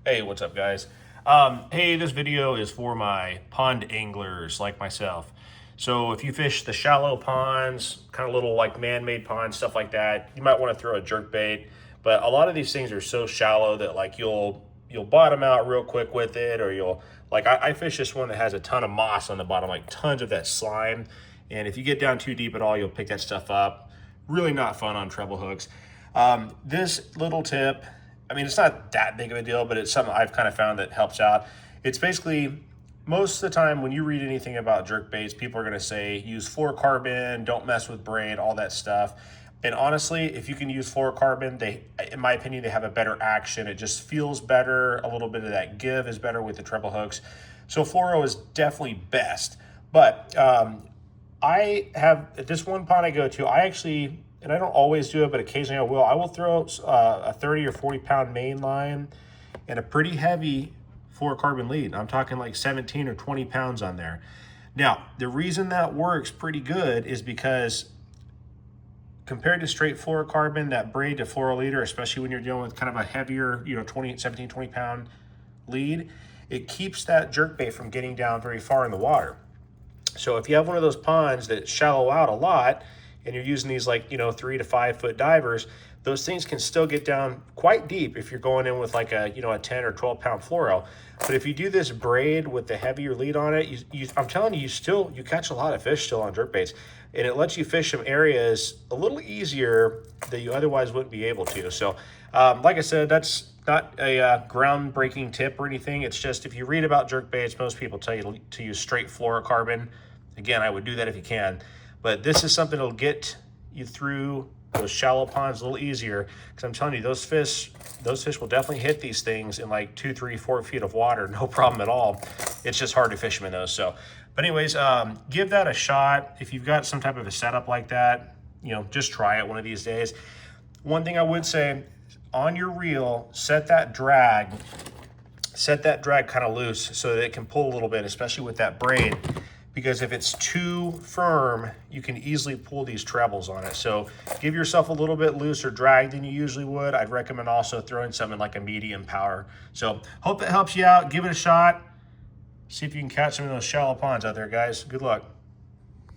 Hey, what's up, guys? Hey, this video is for my pond anglers like myself. So if you fish the shallow ponds, kind of little like man-made ponds, stuff like that, you might want to throw a jerk bait. But a lot of these things are so shallow that like you'll bottom out real quick with it, or you'll like I fish this one that has a ton of moss on the bottom, like tons of that slime. And if you get down too deep at all, you'll pick that stuff up. Really not fun on treble hooks. This little tip, I mean, it's not that big of a deal, but it's something I've kind of found that helps out. It's basically, most of the time when you read anything about jerk baits, people are going to say use fluorocarbon, don't mess with braid, all that stuff. And honestly, if you can use fluorocarbon, in my opinion, they have a better action. It just feels better. A little bit of that give is better with the treble hooks. So fluoro is definitely best. But I have, at this one pond I go to, I actually, and I don't always do it, but occasionally I will throw a 30 or 40 pound main line and a pretty heavy fluorocarbon lead. I'm talking like 17 or 20 pounds on there. Now, the reason that works pretty good is because compared to straight fluorocarbon, that braid to fluoro leader, especially when you're dealing with kind of a heavier, 17, 20 pound lead, it keeps that jerkbait from getting down very far in the water. So if you have one of those ponds that shallow out a lot, and you're using these like, 3 to 5 foot divers, those things can still get down quite deep if you're going in with like a 10 or 12 pound fluoro. But if you do this braid with the heavier lead on it, I'm telling you, you catch a lot of fish still on jerk baits, and it lets you fish some areas a little easier that you otherwise wouldn't be able to. So like I said, that's not a groundbreaking tip or anything. It's just, if you read about jerk baits, most people tell you to use straight fluorocarbon. Again, I would do that if you can. But this is something that'll get you through those shallow ponds a little easier, because I'm telling you, those fish will definitely hit these things in like 2, 3, 4 feet of water, no problem at all. It's just hard to fish them in those. So, but anyways, give that a shot. If you've got some type of a setup like that, just try it one of these days. One thing I would say, on your reel, set that drag kind of loose so that it can pull a little bit, especially with that braid. Because if it's too firm, you can easily pull these trebles on it. So give yourself a little bit looser drag than you usually would. I'd recommend also throwing something like a medium power. So hope it helps you out. Give it a shot. See if you can catch some of those shallow ponds out there, guys. Good luck.